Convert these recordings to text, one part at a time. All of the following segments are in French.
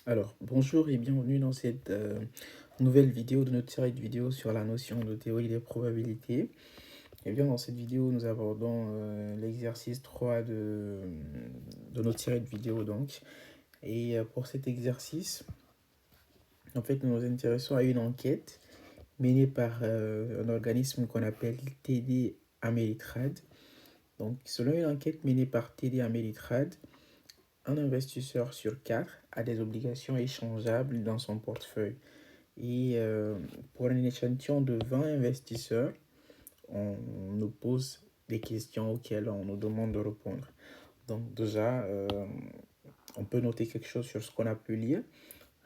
Alors, bonjour et bienvenue dans cette nouvelle vidéo de notre série de vidéos sur la notion de théorie des probabilités. Et bien, dans cette vidéo, nous abordons l'exercice 3 de notre série de vidéos. Donc. Et pour cet exercice, en fait, nous nous intéressons à une enquête menée par un organisme qu'on appelle TD Ameritrade. Donc, selon une enquête menée par TD Ameritrade, un investisseur sur quatre a des obligations échangeables dans son portefeuille. Et pour un échantillon de 20 investisseurs, on nous pose des questions auxquelles on nous demande de répondre. Donc déjà, on peut noter quelque chose sur ce qu'on a pu lire.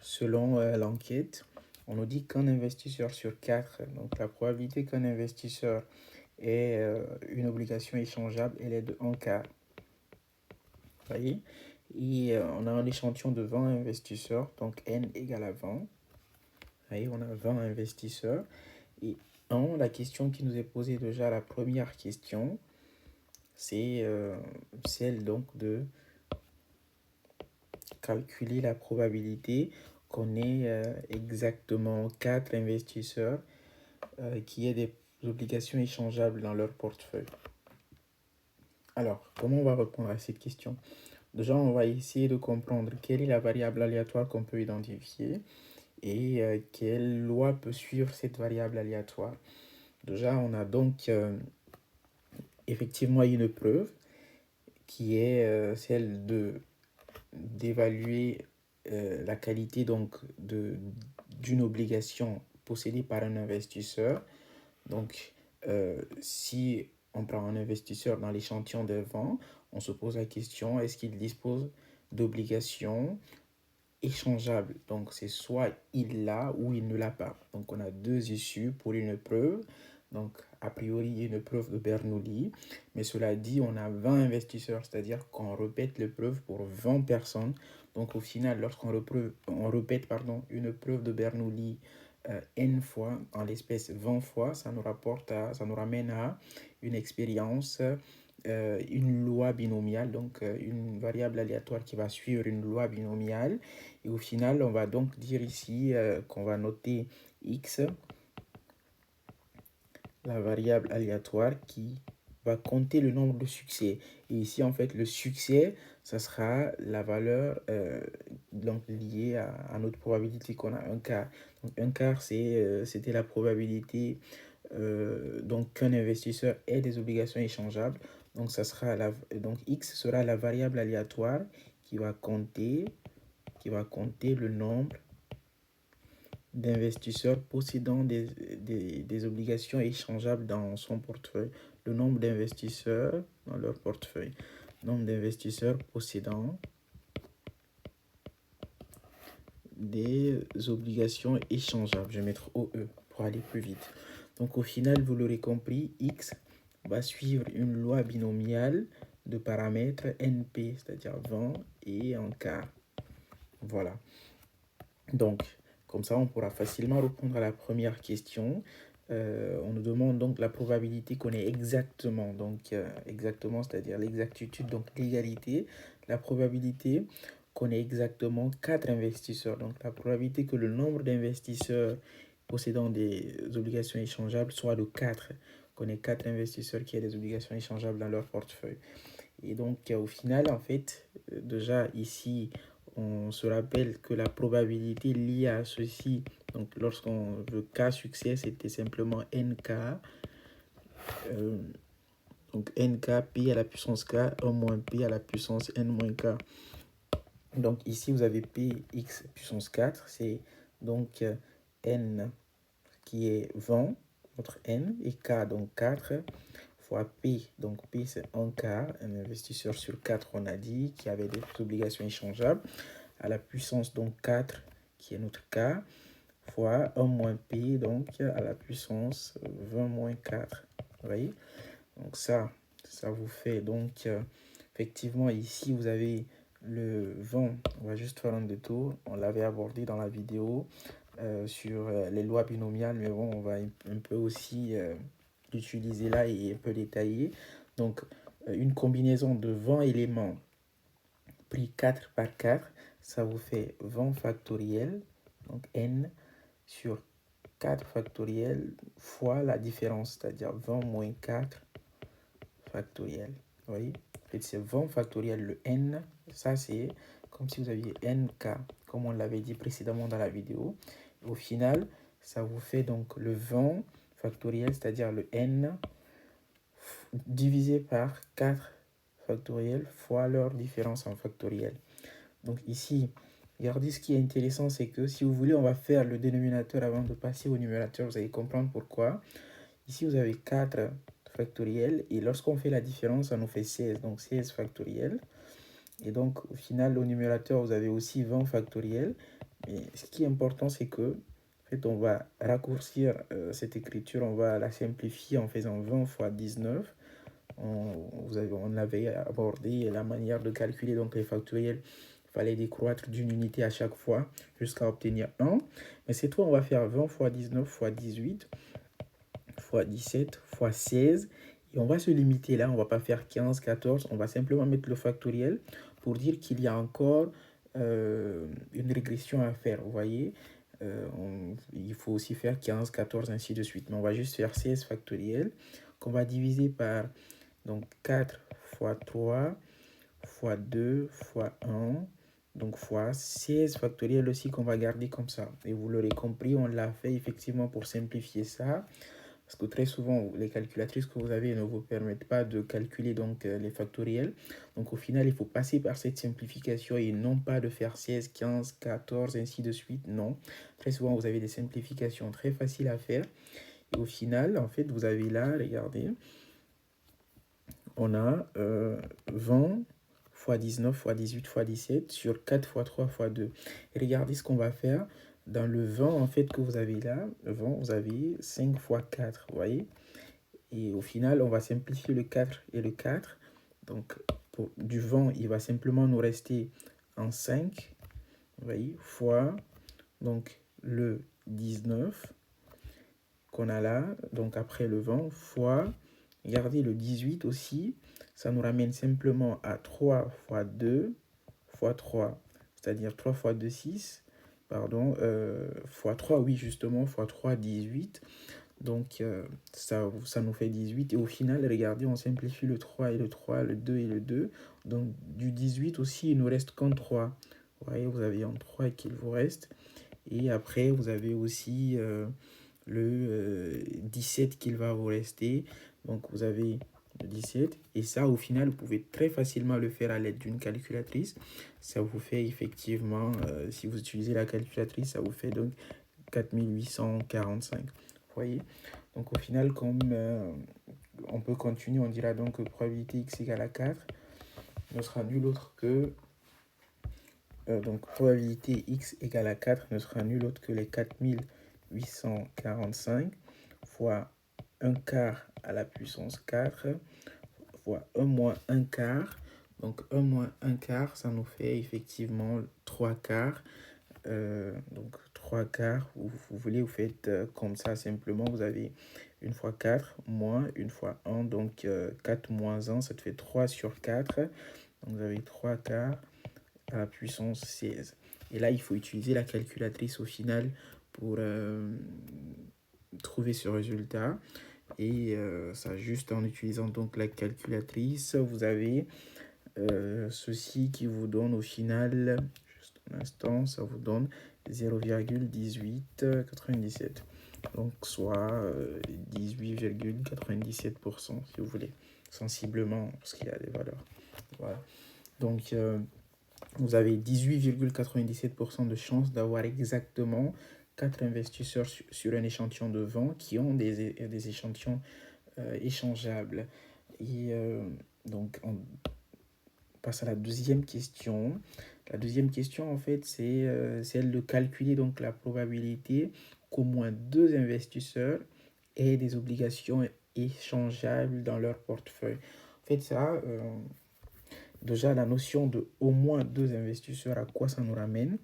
Selon l'enquête, on nous dit qu'un investisseur sur 4, donc la probabilité qu'un investisseur ait une obligation échangeable, elle est de 1 quart. Vous voyez? Et on a un échantillon de 20 investisseurs, donc N égale à 20. Vous voyez, on a 20 investisseurs. Et la question qui nous est posée déjà, la première question, c'est celle donc de calculer la probabilité qu'on ait exactement 4 investisseurs qui aient des obligations échangeables dans leur portefeuille. Alors, comment on va répondre à cette question? Déjà, on va essayer de comprendre quelle est la variable aléatoire qu'on peut identifier et quelle loi peut suivre cette variable aléatoire. Déjà, on a donc effectivement une preuve qui est celle d'évaluer la qualité donc d'une obligation possédée par un investisseur. Donc, si on prend un investisseur dans l'échantillon de 20, on se pose la question, est-ce qu'il dispose d'obligations échangeables? Donc, c'est soit il l'a ou il ne l'a pas. Donc, on a deux issues pour une preuve. Donc, a priori, une preuve de Bernoulli. Mais cela dit, on a 20 investisseurs, c'est-à-dire qu'on répète l'épreuve pour 20 personnes. Donc, au final, lorsqu'on répète une preuve de Bernoulli N fois, en l'espèce 20 fois, ça nous ramène à une expérience, une loi binomiale, donc une variable aléatoire qui va suivre une loi binomiale. Et au final, on va donc dire ici qu'on va noter x, la variable aléatoire qui va compter le nombre de succès. Et ici, en fait, le succès, ça sera la valeur donc liée à notre probabilité qu'on a un quart. Donc, un quart, c'était la probabilité donc qu'un investisseur ait des obligations échangeables. Donc, donc X sera la variable aléatoire qui va compter le nombre d'investisseurs possédant des obligations échangeables dans son portefeuille. Le nombre d'investisseurs dans leur portefeuille. Nombre d'investisseurs possédant des obligations échangeables. Je vais mettre OE pour aller plus vite. Donc au final, vous l'aurez compris, X va suivre une loi binomiale de paramètres NP, c'est-à-dire 20 et un quart. Voilà. Donc, comme ça, on pourra facilement répondre à la première question. On nous demande donc la probabilité qu'on ait exactement, exactement, c'est-à-dire l'exactitude, donc l'égalité, la probabilité qu'on ait exactement 4 investisseurs. Donc, la probabilité que le nombre d'investisseurs possédant des obligations échangeables soit de 4, qu'on ait 4 investisseurs qui aient des obligations échangeables dans leur portefeuille. Et donc, au final, en fait, déjà ici, on se rappelle que la probabilité liée à ceci, donc lorsqu'on veut K succès, c'était simplement NK. Donc NK, P à la puissance K, 1 moins P à la puissance N moins K. Donc ici, vous avez P x puissance 4, c'est donc N qui est 20, notre N, et K, donc 4, fois P. Donc P, c'est 1 quart, un investisseur sur 4, on a dit, qui avait des obligations échangeables, à la puissance donc 4, qui est notre K, fois 1 moins P, donc à la puissance 20 moins 4. Vous voyez? Donc ça vous fait donc, effectivement, ici, vous avez le 20. On va juste faire un détour. On l'avait abordé dans la vidéo sur les lois binomiales, mais bon, on va un peu aussi l'utiliser là et un peu détailler. Donc, une combinaison de 20 éléments pris 4 par 4, ça vous fait 20 factoriel, donc n, sur 4 factoriel fois la différence, c'est-à-dire 20 moins 4 factoriel. Vous voyez? En fait, c'est 20 factoriel, le n, ça c'est comme si vous aviez nk, comme on l'avait dit précédemment dans la vidéo. Au final, ça vous fait donc le 20 factoriel, c'est-à-dire le n, divisé par 4 factoriel fois leur différence en factoriel. Donc ici, regardez, ce qui est intéressant, c'est que si vous voulez, on va faire le dénominateur avant de passer au numérateur. Vous allez comprendre pourquoi. Ici, vous avez 4 factoriel et lorsqu'on fait la différence, ça nous fait 16. Donc 16 factoriel. Et donc, au final, au numérateur, vous avez aussi 20 factoriel. Mais ce qui est important, c'est que en fait, on va raccourcir cette écriture, on va la simplifier en faisant 20 fois 19. On avait abordé la manière de calculer donc les factoriels. Il fallait décroître d'une unité à chaque fois jusqu'à obtenir 1. Mais cette fois, on va faire 20 fois 19 fois 18 fois 17 fois 16. Et on va se limiter là, on ne va pas faire 15, 14. On va simplement mettre le factoriel pour dire qu'il y a encore une régression à faire. Vous voyez, il faut aussi faire 15, 14, ainsi de suite. Mais on va juste faire 16 factoriel qu'on va diviser par donc 4 fois 3 fois 2 fois 1. Donc fois 16 factoriel aussi qu'on va garder comme ça. Et vous l'aurez compris, on l'a fait effectivement pour simplifier ça. Parce que très souvent, les calculatrices que vous avez ne vous permettent pas de calculer donc les factoriels. Donc au final, il faut passer par cette simplification et non pas de faire 16, 15, 14, ainsi de suite. Non. Très souvent, vous avez des simplifications très faciles à faire. Et au final, en fait, vous avez là, regardez, on a 20 fois 19 fois 18 fois 17 sur 4 fois 3 fois 2. Et regardez ce qu'on va faire. Dans le 20, en fait, que vous avez là, le 20, vous avez 5 fois 4, vous voyez. Et au final, on va simplifier le 4 et le 4. Donc, du 20, il va simplement nous rester en 5, vous voyez, fois donc le 19 qu'on a là, donc après le 20, fois, regardez le 18 aussi, ça nous ramène simplement à 3 fois 2 fois 3, c'est-à-dire 3 fois 2, 6, pardon, fois 3, oui, justement, fois 3, 18. Donc, ça nous fait 18. Et au final, regardez, on simplifie le 3 et le 3, le 2 et le 2. Donc, du 18 aussi, il nous reste qu'un 3. Vous voyez, vous avez un 3 qu'il vous reste. Et après, vous avez aussi le 17 qu'il va vous rester. Donc, vous avez le 17. Et ça, au final, vous pouvez très facilement le faire à l'aide d'une calculatrice. Ça vous fait effectivement, si vous utilisez la calculatrice, ça vous fait donc 4845. Vous voyez? Donc, au final, comme on peut continuer, on dira donc que probabilité x égale à 4 ne sera nul autre que... donc, probabilité x égale à 4 ne sera nul autre que les 4845 fois 1 quart à la puissance 4 fois 1 moins 1 quart. Donc 1 moins 1 quart, ça nous fait effectivement 3 quarts. Donc 3 quarts, vous voulez, vous faites comme ça simplement. Vous avez 1 fois 4 moins 1 fois 1. Donc 4 moins 1, ça te fait 3 sur 4. Donc vous avez 3 quarts à la puissance 16. Et là, il faut utiliser la calculatrice au final pour trouver ce résultat. Et ça, juste en utilisant donc la calculatrice, vous avez ceci qui vous donne au final, juste un instant, ça vous donne 0,1897. Donc soit 18,97% si vous voulez, sensiblement, parce qu'il y a des valeurs. Voilà. Donc vous avez 18,97% de chance d'avoir exactement 4 investisseurs sur un échantillon de 20 qui ont des échantillons échangeables. Et donc, on passe à la deuxième question. La deuxième question, en fait, c'est celle de calculer donc la probabilité qu'au moins 2 investisseurs aient des obligations échangeables dans leur portefeuille. En fait, ça... déjà, la notion de au moins 2 investisseurs, à quoi ça nous ramène?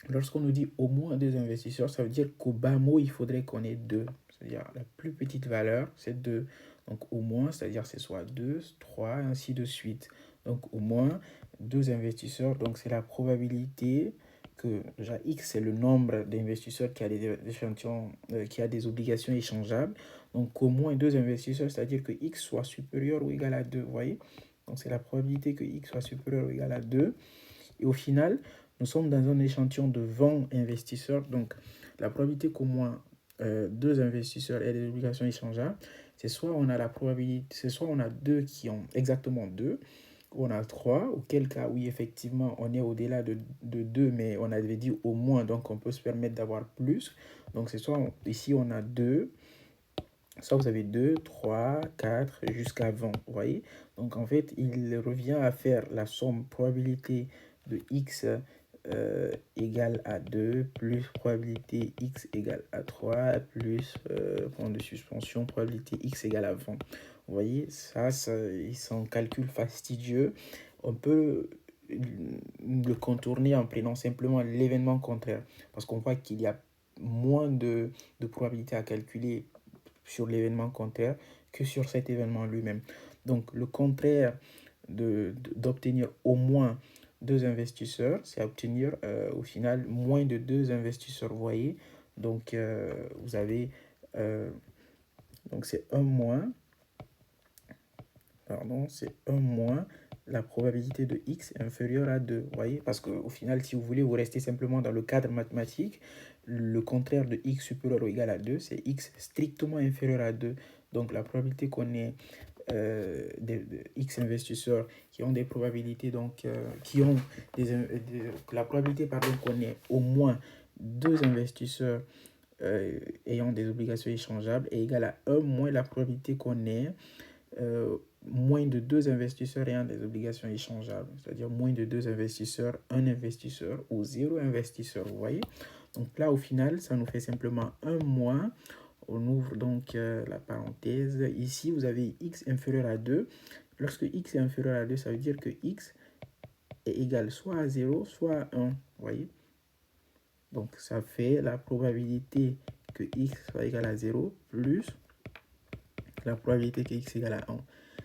Lorsqu'on nous dit au moins 2 investisseurs, ça veut dire qu'au bas mot, il faudrait qu'on ait 2. C'est-à-dire la plus petite valeur, c'est 2. Donc au moins, c'est-à-dire c'est soit 2, 3, ainsi de suite. Donc au moins, 2 investisseurs, donc c'est la probabilité que déjà X c'est le nombre d'investisseurs qui a des échantillons, qui a des obligations échangeables. Donc au moins 2 investisseurs, c'est-à-dire que X soit supérieur ou égal à 2, vous voyez. Donc c'est la probabilité que X soit supérieur ou égal à 2. Et au final, nous sommes dans un échantillon de 20 investisseurs. Donc la probabilité qu'au moins 2 investisseurs aient des obligations échangeables, c'est soit on a la probabilité, c'est soit on a 2 qui ont exactement 2, ou on a 3, auquel cas, oui, effectivement, on est au-delà de 2, mais on avait dit au moins, donc on peut se permettre d'avoir plus. Donc c'est soit, ici, on a 2, soit vous avez 2, 3, 4, jusqu'à 20, vous voyez. Donc en fait, il revient à faire la somme probabilité de x égale à 2 plus probabilité x égale à 3 plus point de suspension probabilité x égale à 20. Vous voyez, ça c'est un calcul fastidieux. On peut le contourner en prenant simplement l'événement contraire parce qu'on voit qu'il y a moins de probabilité à calculer sur l'événement contraire que sur cet événement lui-même. Donc le contraire d'obtenir au moins 2 investisseurs, c'est obtenir au final moins de 2 investisseurs, vous voyez. Donc vous avez, donc c'est 1 moins, pardon, c'est 1 moins la probabilité de x est inférieure à 2, vous voyez, parce qu'au final, si vous voulez, vous restez simplement dans le cadre mathématique, le contraire de x supérieur ou égal à 2, c'est x strictement inférieur à 2. Donc la probabilité qu'on ait de X investisseurs qui ont des probabilités, donc qui ont la probabilité pardon, qu'on ait au moins 2 investisseurs ayant des obligations échangeables est égale à 1 moins la probabilité qu'on ait moins de 2 investisseurs ayant des obligations échangeables, c'est-à-dire moins de 2 investisseurs, 1 investisseur ou 0 investisseur, vous voyez. Donc là, au final, ça nous fait simplement 1 moins. On ouvre donc la parenthèse. Ici, vous avez x inférieur à 2. Lorsque x est inférieur à 2, ça veut dire que x est égal soit à 0, soit à 1. Vous voyez? Donc, ça fait la probabilité que x soit égal à 0 plus la probabilité que x est égal à 1.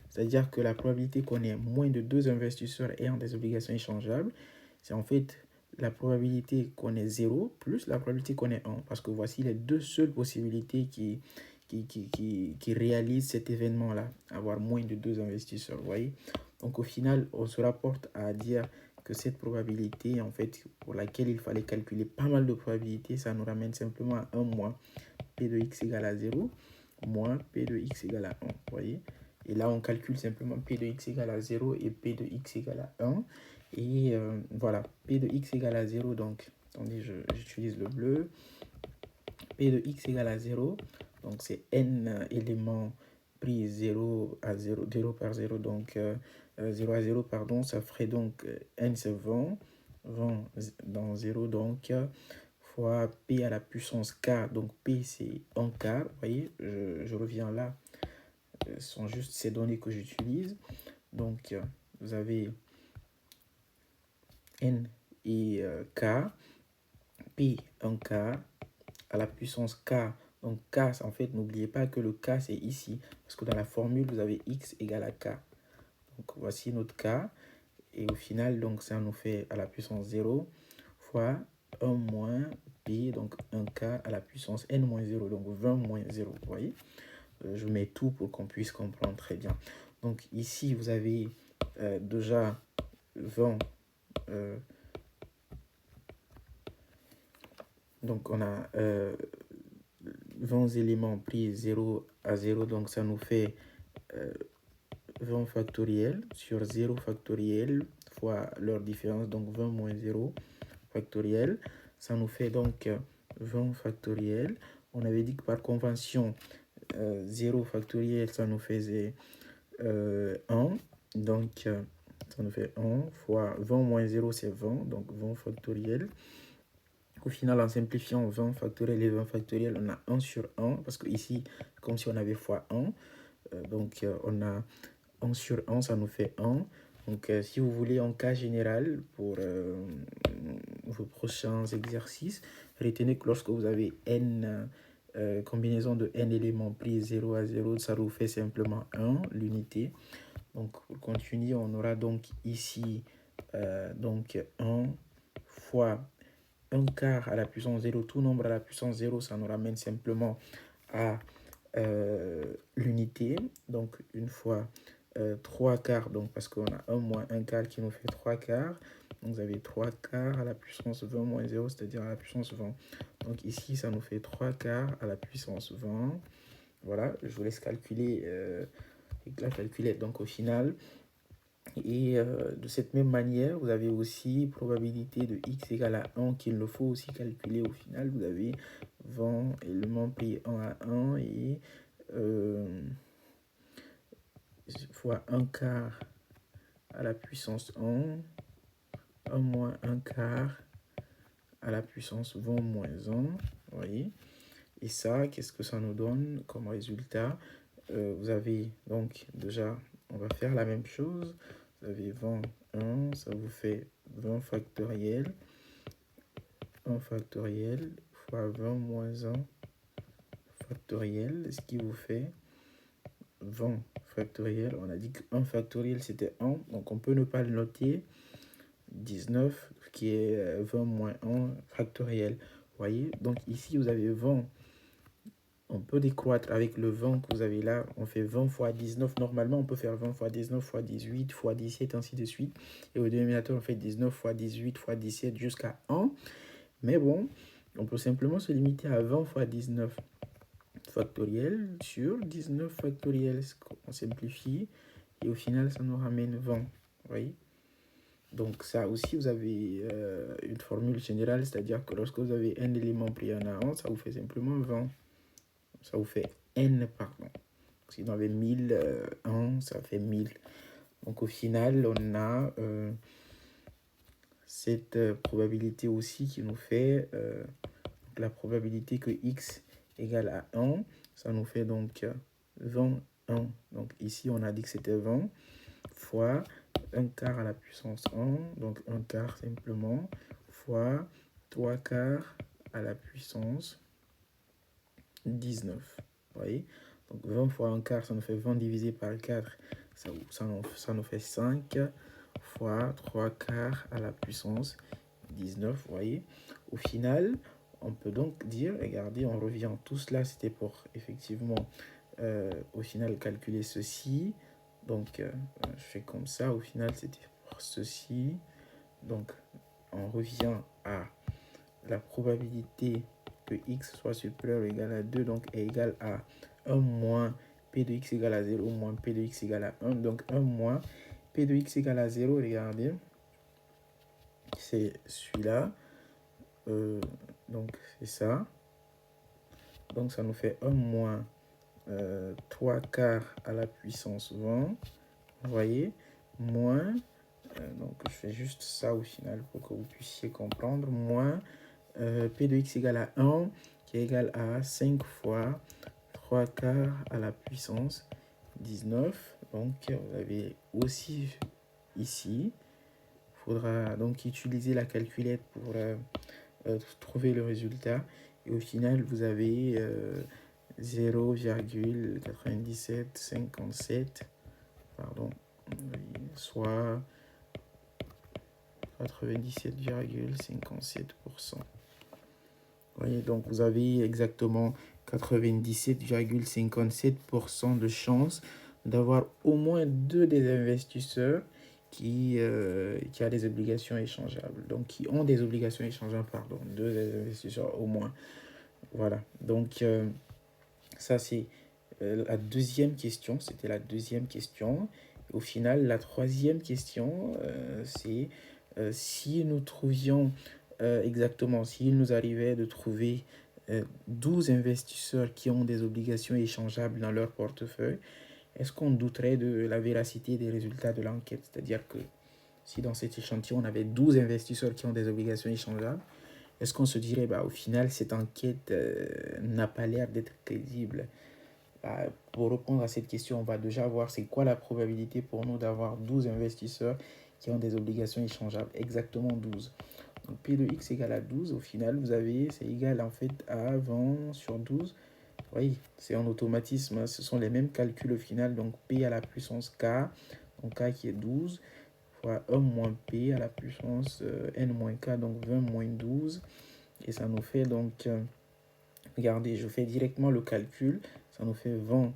C'est-à-dire que la probabilité qu'on ait moins de 2 investisseurs ayant des obligations échangeables, c'est en fait la probabilité qu'on ait 0 plus la probabilité qu'on ait 1. Parce que voici les deux seules possibilités qui réalisent cet événement-là, avoir moins de 2 investisseurs, vous voyez. Donc au final, on se rapporte à dire que cette probabilité, en fait, pour laquelle il fallait calculer pas mal de probabilités, ça nous ramène simplement à 1 moins p de x égale à 0 moins p de x égale à 1, vous voyez. Et là, on calcule simplement p de x égale à 0 et p de x égale à 1. Et voilà, p de x égale à 0, donc, attendez, j'utilise le bleu. P de x égale à 0, donc c'est n éléments pris 0 à 0, 0 par 0, donc 0 à 0, pardon, ça ferait donc n c'est 20, 20 dans 0, donc fois p à la puissance k, donc p c'est 1 quart, vous voyez, je reviens là, ce sont juste ces données que j'utilise, donc vous avez n et k, p 1 quart, à la puissance k. Donc k, en fait, n'oubliez pas que le k, c'est ici. Parce que dans la formule, vous avez x égale à k. Donc voici notre k. Et au final, donc ça nous fait à la puissance 0 fois 1 moins p, donc 1k à la puissance n moins 0. Donc 20 moins 0, vous voyez. Je mets tout pour qu'on puisse comprendre très bien. Donc ici, vous avez déjà 20... donc on a 20 éléments pris 0 à 0, donc ça nous fait 20 factoriel sur 0 factoriel fois leur différence, donc 20 moins 0 factoriel. Ça nous fait donc 20 factoriel. On avait dit que par convention, 0 factoriel, ça nous faisait 1. Donc, ça nous fait 1 fois 20 moins 0, c'est 20. Donc, 20 factoriel. Au final, en simplifiant 20 factoriel et 20 factoriel, on a 1 sur 1. Parce que ici, comme si on avait fois 1. Donc, on a 1 sur 1, ça nous fait 1. Donc, si vous voulez, en cas général, pour vos prochains exercices, retenez que lorsque vous avez n, combinaison de n éléments pris 0 à 0, ça vous fait simplement 1, l'unité. Donc, pour continuer, on aura donc ici donc 1 fois 1 quart à la puissance 0, tout nombre à la puissance 0, ça nous ramène simplement à l'unité. Donc, une fois 3 quarts, donc parce qu'on a 1 moins 1 quart qui nous fait 3 quarts. Donc, vous avez 3 quarts à la puissance 20 moins 0, c'est-à-dire à la puissance 20. Donc, ici, ça nous fait 3 quarts à la puissance 20. Voilà, je vous laisse calculer avec la calculette. Donc, au final, et de cette même manière, vous avez aussi probabilité de x égale à 1 qu'il le faut aussi calculer. Au final, vous avez 20 éléments payés 1 à 1 et fois 1 quart à la puissance 1 moins 1 quart à la puissance 20 moins 1. Vous voyez? Et ça, qu'est-ce que ça nous donne comme résultat? Vous avez donc déjà, on va faire la même chose. Vous avez 21, ça vous fait 20 factoriel. 1 factoriel fois 20 moins 1 factoriel, ce qui vous fait 20 factoriel. On a dit que 1 factoriel c'était 1, donc on peut ne pas le noter. 19 qui est 20 moins 1 factoriel. Vous voyez, donc ici vous avez 20. On peut décroître avec le 20 que vous avez là. On fait 20 fois 19. Normalement, on peut faire 20 fois 19 fois 18 fois 17, ainsi de suite. Et au dénominateur, on fait 19 fois 18 fois 17 jusqu'à 1. Mais bon, on peut simplement se limiter à 20 fois 19 factoriel sur 19 factoriel. On simplifie. Et au final, ça nous ramène 20. Vous voyez? Donc ça aussi, vous avez une formule générale. C'est-à-dire que lorsque vous avez un élément pris en a 1, ça vous fait simplement 20. Ça vous fait n, pardon. Si vous avez 1001, ça fait 1000. Donc au final, on a cette probabilité aussi qui nous fait la probabilité que x égale à 1. Ça nous fait donc 21. Donc ici, on a dit que c'était 20 fois 1 quart à la puissance 1. Donc 1 quart simplement fois 3 quarts à la puissance 19. Vous voyez? Donc 20 fois 1 quart, ça nous fait 20 divisé par 4. Ça nous fait 5 fois 3 quarts à la puissance 19. Vous voyez? Au final, on peut donc dire, regardez, on revient. Tout cela, c'était pour effectivement, au final, calculer ceci. Donc, je fais comme ça. Au final, c'était pour ceci. Donc, on revient à la probabilité que x soit supérieur ou égal à 2, donc est égal à 1 moins p de x égale à 0 moins p de x égale à 1. Donc 1 moins p de x égale à 0, regardez, c'est celui-là. Donc c'est ça. Donc ça nous fait 1 moins 3 quarts à la puissance 20. Vous voyez, moins, donc je fais juste ça au final pour que vous puissiez comprendre, moins p de x égale à 1 qui est égal à 5 fois 3 quarts à la puissance 19. Donc vous avez aussi ici, il faudra donc utiliser la calculette pour trouver le résultat. Et au final, vous avez 0,9757, pardon, soit 97,57%. Vous voyez, donc vous avez exactement 97,57% de chance d'avoir au moins deux des investisseurs qui a des obligations échangeables. Donc, qui ont des obligations échangeables, pardon, deux des investisseurs au moins. Voilà, donc ça c'est la deuxième question, c'était la deuxième question. Au final, la troisième question, c'est si nous trouvions exactement, s'il nous arrivait de trouver 12 investisseurs qui ont des obligations échangeables dans leur portefeuille, est-ce qu'on douterait de la véracité des résultats de l'enquête? C'est-à-dire que si dans cet échantillon, on avait 12 investisseurs qui ont des obligations échangeables, est-ce qu'on se dirait, bah, au final, cette enquête n'a pas l'air d'être crédible? Bah, pour répondre à cette question, on va déjà voir c'est quoi la probabilité pour nous d'avoir 12 investisseurs qui ont des obligations échangeables. Exactement 12. Donc P de X égale à 12. Au final, vous avez, c'est égal en fait à 20 sur 12. Oui, c'est en automatisme. Hein. Ce sont les mêmes calculs au final. Donc P à la puissance K, donc K qui est 12, fois 1 moins P à la puissance N moins K, donc 20 moins 12. Et ça nous fait donc, regardez, je fais directement le calcul, ça nous fait 20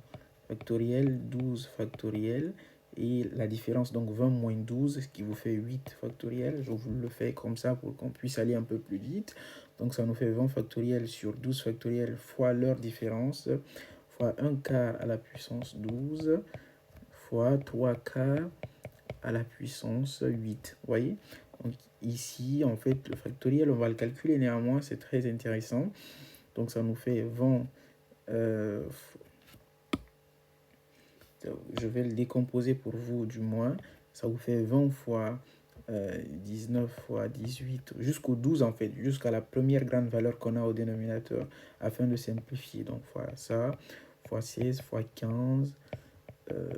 factoriel, 12 factoriel, et la différence, donc 20 moins 12, ce qui vous fait 8 factoriel. Je vous le fais comme ça pour qu'on puisse aller un peu plus vite. Donc ça nous fait 20 factoriel sur 12 factoriel fois leur différence, fois 1 quart à la puissance 12, fois 3 quarts à la puissance 8. Vous voyez? Donc ici, en fait, le factoriel, on va le calculer néanmoins, c'est très intéressant. Donc ça nous fait 20, je vais le décomposer pour vous du moins, ça vous fait 20 fois 19 fois 18, jusqu'au 12 en fait, jusqu'à la première grande valeur qu'on a au dénominateur, afin de simplifier. Donc voilà ça, fois 16, fois 15,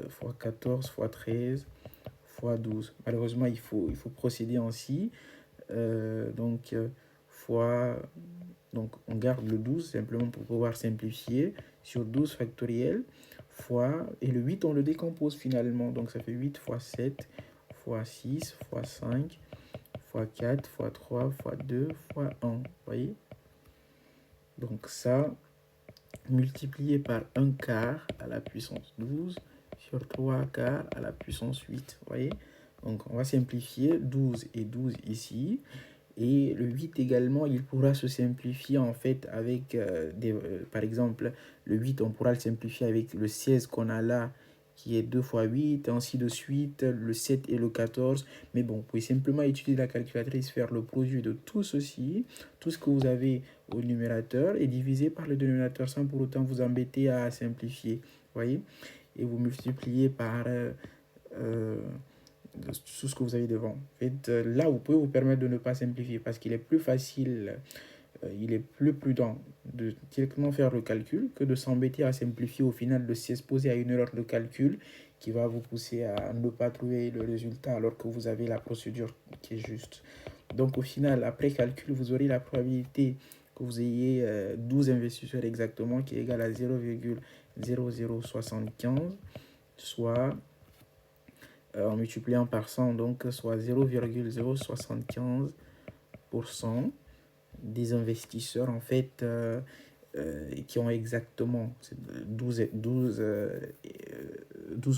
fois 14, fois 13, fois 12. Malheureusement, il faut procéder ainsi. Fois... Donc, on garde le 12 simplement pour pouvoir simplifier sur 12 factoriel fois... Et le 8, on le décompose finalement. Donc, ça fait 8 fois 7 fois 6 fois 5 fois 4 fois 3 fois 2 fois 1. Vous voyez? Donc, ça, multiplié par 1 quart à la puissance 12 sur 3 quarts à la puissance 8. Vous voyez? Donc, on va simplifier 12 et 12 ici. Et le 8 également, il pourra se simplifier en fait avec, par exemple, le 8, on pourra le simplifier avec le 16 qu'on a là, qui est 2 fois 8, ainsi de suite, le 7 et le 14. Mais bon, vous pouvez simplement utiliser la calculatrice, faire le produit de tout ceci, tout ce que vous avez au numérateur, et diviser par le dénominateur sans pour autant vous embêter à simplifier. Vous voyez? Et vous multipliez par... tout ce que vous avez devant. En fait, là, vous pouvez vous permettre de ne pas simplifier parce qu'il est plus facile, il est plus prudent de directement faire le calcul que de s'embêter à simplifier au final, de s'exposer à une erreur de calcul qui va vous pousser à ne pas trouver le résultat alors que vous avez la procédure qui est juste. Donc au final, après calcul, vous aurez la probabilité que vous ayez 12 investisseurs exactement qui est égal à 0,0075, soit en multipliant par 100, donc soit 0,075% des investisseurs en fait qui ont exactement 12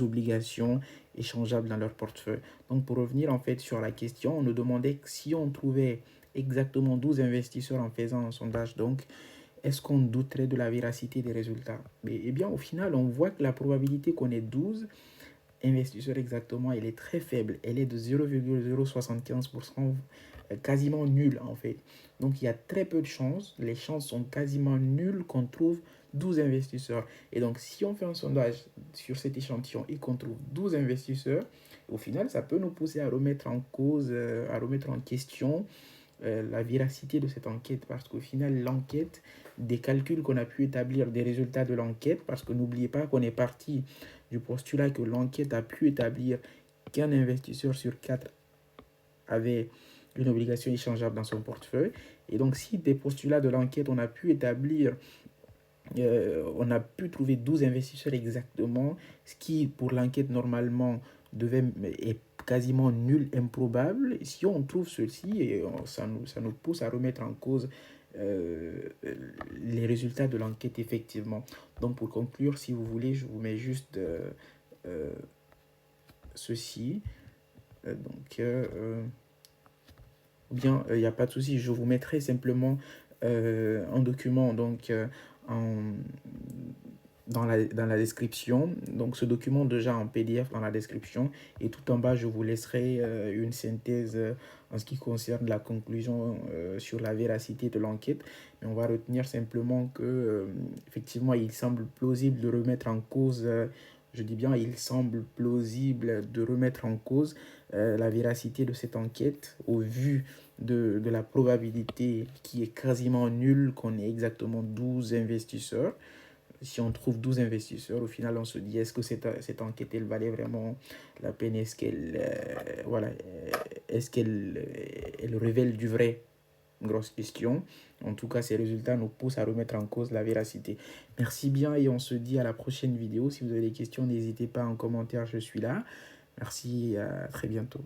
obligations échangeables dans leur portefeuille. Donc pour revenir en fait sur la question, on nous demandait si on trouvait exactement 12 investisseurs en faisant un sondage, donc est-ce qu'on douterait de la véracité des résultats? Mais eh bien au final, on voit que la probabilité qu'on ait 12 investisseurs exactement, elle est très faible. Elle est de 0,075%, quasiment nulle en fait. Donc il y a très peu de chances, les chances sont quasiment nulles qu'on trouve 12 investisseurs. Et donc si on fait un sondage sur cet échantillon et qu'on trouve 12 investisseurs, au final ça peut nous pousser à remettre en cause, à remettre en question la véracité de cette enquête, parce qu'au final l'enquête, des calculs qu'on a pu établir, des résultats de l'enquête, parce que n'oubliez pas qu'on est parti du postulat que l'enquête a pu établir qu'un investisseur sur 4 avait une obligation échangeable dans son portefeuille. Et donc si des postulats de l'enquête on a pu établir, on a pu trouver 12 investisseurs exactement, ce qui pour l'enquête normalement est quasiment nul, improbable. Et si on trouve ceci, et ça nous pousse à remettre en cause les résultats de l'enquête effectivement. Donc pour conclure, si vous voulez, je vous mets juste ceci. Bien, il n'y a pas de souci, je vous mettrai simplement un document donc dans la description. Donc ce document déjà en PDF dans la description, et tout en bas je vous laisserai une synthèse en ce qui concerne la conclusion sur la véracité de l'enquête. Mais on va retenir simplement que effectivement il semble plausible de remettre en cause, je dis bien il semble plausible de remettre en cause la véracité de cette enquête au vu de la probabilité qui est quasiment nulle qu'on ait exactement 12 investisseurs. Si on trouve 12 investisseurs, au final, on se dit, est-ce que cette enquête, elle valait vraiment la peine? Est-ce qu'elle est-ce qu'elle elle révèle du vrai? Une grosse question. En tout cas, ces résultats nous poussent à remettre en cause la véracité. Merci bien et on se dit à la prochaine vidéo. Si vous avez des questions, n'hésitez pas en commentaire, je suis là. Merci, à très bientôt.